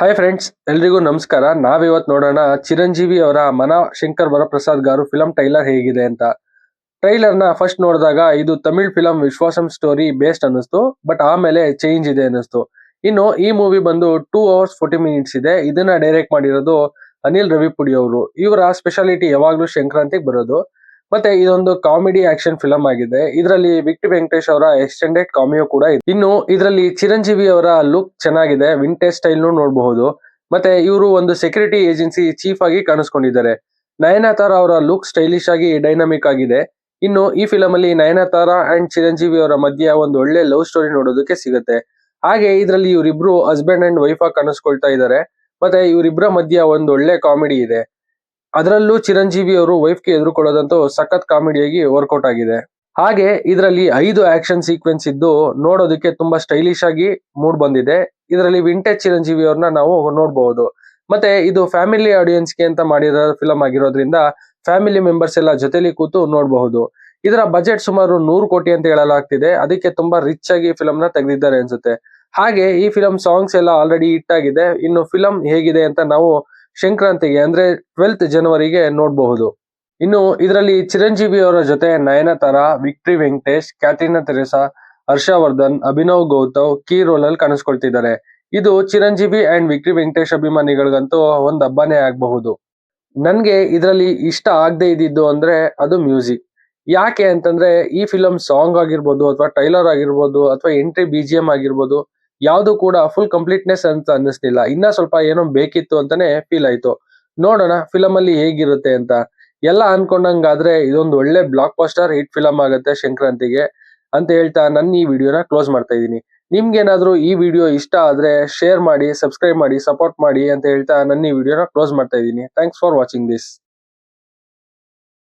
Hi friends, ಎಲ್ರಿಗೂ ನಮಸ್ಕಾರ. ನಾವಿವತ್ತು ನೋಡೋಣ ಚಿರಂಜೀವಿ ಅವರ ಮನ Shankar Varaprasad gar film trailer ಹೇಗಿದೆ ಅಂತ. ಟ್ರೈಲರ್ನ ಫಸ್ಟ್ ನೋಡಿದಾಗ ಇದು Tamil film Viswasam story based ಅನ್ನಿಸ್ತು. ಬಟ್ ಆಮೇಲೆ ಚೇಂಜ್ ಇದೆ ಅನ್ನಿಸ್ತು. ಇನ್ನು ಈ ಮೂವಿ ಬಂದು 2 hours 40 minutes ಇದೆ. ಇದನ್ನ ಡೈರೆಕ್ಟ್ ಮಾಡಿರೋದು ಅನಿಲ್ ರವಿಪುಡಿ ಅವರು. ಇವರ ಸ್ಪೆಷಾಲಿಟಿ ಯಾವಾಗ್ಲೂ ಸಂಕ್ರಾಂತಿಗೆ ಬರೋದು. ಮತ್ತೆ ಇದೊಂದು ಕಾಮಿಡಿ ಆಕ್ಷನ್ ಫಿಲಂ ಆಗಿದೆ. ಇದರಲ್ಲಿ ವಿಕ್ಟರಿ ವೆಂಕಟೇಶ್ ಅವರ ಎಕ್ಸ್ಟೆಂಡೆಡ್ ಕಾಮಿಯೋ ಕೂಡ ಇದೆ. ಇನ್ನು ಇದರಲ್ಲಿ ಚಿರಂಜೀವಿ ಅವರ ಲುಕ್ ಚೆನ್ನಾಗಿದೆ, ವಿಂಟೇಜ್ ಸ್ಟೈಲ್ ನೋಡಬಹುದು. ಮತ್ತೆ ಇವರು ಒಂದು ಸೆಕ್ಯೂರಿಟಿ ಏಜೆನ್ಸಿ ಚೀಫ್ ಆಗಿ ಕಾಣಿಸ್ಕೊಂಡಿದ್ದಾರೆ. ನಯನತಾರ ಅವರ ಲುಕ್ ಸ್ಟೈಲಿಶ್ ಆಗಿ ಡೈನಾಮಿಕ್ ಆಗಿದೆ. ಇನ್ನು ಈ ಫಿಲಂ ಅಲ್ಲಿ ನಯನತಾರ ಅಂಡ್ ಚಿರಂಜೀವಿ ಅವರ ಮಧ್ಯ ಒಂದು ಒಳ್ಳೆ ಲವ್ ಸ್ಟೋರಿ ನೋಡೋದಕ್ಕೆ ಸಿಗುತ್ತೆ. ಹಾಗೆ ಇದರಲ್ಲಿ ಇವರಿಬ್ರು ಹಸ್ಬೆಂಡ್ ಅಂಡ್ ವೈಫ್ ಆಗಿ ಕಾಣಿಸ್ಕೊಳ್ತಾ ಇದ್ದಾರೆ. ಮತ್ತೆ ಇವರಿಬ್ಬರ ಮಧ್ಯ ಒಂದು ಒಳ್ಳೆ ಕಾಮಿಡಿ ಇದೆ. ಅದರಲ್ಲೂ ಚಿರಂಜೀವಿ ಅವರು ವೈಫ್ ಗೆ ಎದುರುಕೊಳ್ಳೋದಂತೂ ಸಖತ್ ಕಾಮಿಡಿಯಾಗಿ ವರ್ಕೌಟ್ ಆಗಿದೆ. ಹಾಗೆ ಇದರಲ್ಲಿ 5 ಆಕ್ಷನ್ ಸೀಕ್ವೆನ್ಸ್ ಇದ್ದು ನೋಡೋದಕ್ಕೆ ತುಂಬಾ ಸ್ಟೈಲಿಶ್ ಆಗಿ ಮೂಡ್ ಬಂದಿದೆ. ಇದರಲ್ಲಿ ವಿಂಟೇಜ್ ಚಿರಂಜೀವಿ ಅವ್ರನ್ನ ನಾವು ನೋಡಬಹುದು. ಮತ್ತೆ ಇದು ಫ್ಯಾಮಿಲಿ ಆಡಿಯನ್ಸ್ ಗೆ ಅಂತ ಮಾಡಿರೋ ಫಿಲಂ ಆಗಿರೋದ್ರಿಂದ ಫ್ಯಾಮಿಲಿ ಮೆಂಬರ್ಸ್ ಎಲ್ಲ ಜೊತೆಲಿ ಕೂತು ನೋಡಬಹುದು. ಇದರ ಬಜೆಟ್ ಸುಮಾರು 100 ಕೋಟಿ ಅಂತ ಹೇಳಲಾಗ್ತಿದೆ. ಅದಕ್ಕೆ ತುಂಬಾ ರಿಚ್ ಆಗಿ ಫಿಲಂ ನ ತೆಗೆದಿದ್ದಾರೆ ಅನ್ಸುತ್ತೆ. ಹಾಗೆ ಈ ಫಿಲಂ ಸಾಂಗ್ಸ್ ಎಲ್ಲ ಆಲ್ರೆಡಿ ಹಿಟ್ ಆಗಿದೆ. ಇನ್ನು ಫಿಲಂ ಹೇಗಿದೆ ಅಂತ ನಾವು ಸಂಕ್ರಾಂತಿಗೆ ಅಂದ್ರೆ 12th ಜನವರಿಗೆ ನೋಡಬಹುದು. ಇನ್ನು ಇದರಲ್ಲಿ ಚಿರಂಜೀವಿ ಅವರ ಜೊತೆ Nayanthara, Victory Venkatesh, Katrina Teresa, Harshavardhan, Abhinav Gautham key role ಅಲ್ಲಿ ಕಾಣಿಸ್ಕೊಳ್ತಿದ್ದಾರೆ. ಇದು ಚಿರಂಜೀವಿ ಅಂಡ್ ವಿಕ್ಟರಿ ವೆಂಕಟೇಶ್ ಅಭಿಮಾನಿಗಳಿಗಂತೂ ಒಂದ್ ಹಬ್ಬನೇ ಆಗಬಹುದು. ನನ್ಗೆ ಇದರಲ್ಲಿ ಇಷ್ಟ ಆಗದೆ ಇದ್ದಿದ್ದು ಅಂದ್ರೆ ಅದು ಮ್ಯೂಸಿಕ್. ಯಾಕೆ ಅಂತಂದ್ರೆ ಈ ಫಿಲಂ ಸಾಂಗ್ ಆಗಿರ್ಬೋದು ಅಥವಾ ಟ್ರೈಲರ್ ಆಗಿರ್ಬೋದು ಅಥವಾ ಎಂಟ್ರಿ BGM ಆಗಿರ್ಬೋದು, ಯಾವುದು ಕೂಡ ಫುಲ್ ಕಂಪ್ಲೀಟ್ನೆಸ್ ಅಂತ ಅನ್ನಿಸ್ಲಿಲ್ಲ. ಇನ್ನ ಸ್ವಲ್ಪ ಏನೋ ಬೇಕಿತ್ತು ಅಂತಾನೆ ಫೀಲ್ ಆಯ್ತು. ನೋಡೋಣ ಫಿಲಂ ಅಲ್ಲಿ ಹೇಗಿರುತ್ತೆ ಅಂತ. ಎಲ್ಲ ಅನ್ಕೊಂಡಂಗಾದ್ರೆ ಇದೊಂದು ಒಳ್ಳೆ ಬ್ಲಾಕ್ ಬಸ್ಟರ್ ಹಿಟ್ ಫಿಲಂ ಆಗುತ್ತೆ ಸಂಕ್ರಾಂತಿಗೆ ಅಂತ ಹೇಳ್ತಾ ನನ್ನ ಈ ವಿಡಿಯೋನ ಕ್ಲೋಸ್ ಮಾಡ್ತಾ ಇದ್ದೀನಿ. ನಿಮ್ಗೇನಾದ್ರೂ ಈ ವಿಡಿಯೋ ಇಷ್ಟ ಆದ್ರೆ ಶೇರ್ ಮಾಡಿ, ಸಬ್ಸ್ಕ್ರೈಬ್ ಮಾಡಿ, ಸಪೋರ್ಟ್ ಮಾಡಿ ಅಂತ ಹೇಳ್ತಾ ನನ್ನ ಈ ವಿಡಿಯೋನ ಕ್ಲೋಸ್ ಮಾಡ್ತಾ ಇದ್ದೀನಿ. Thanks for watching this.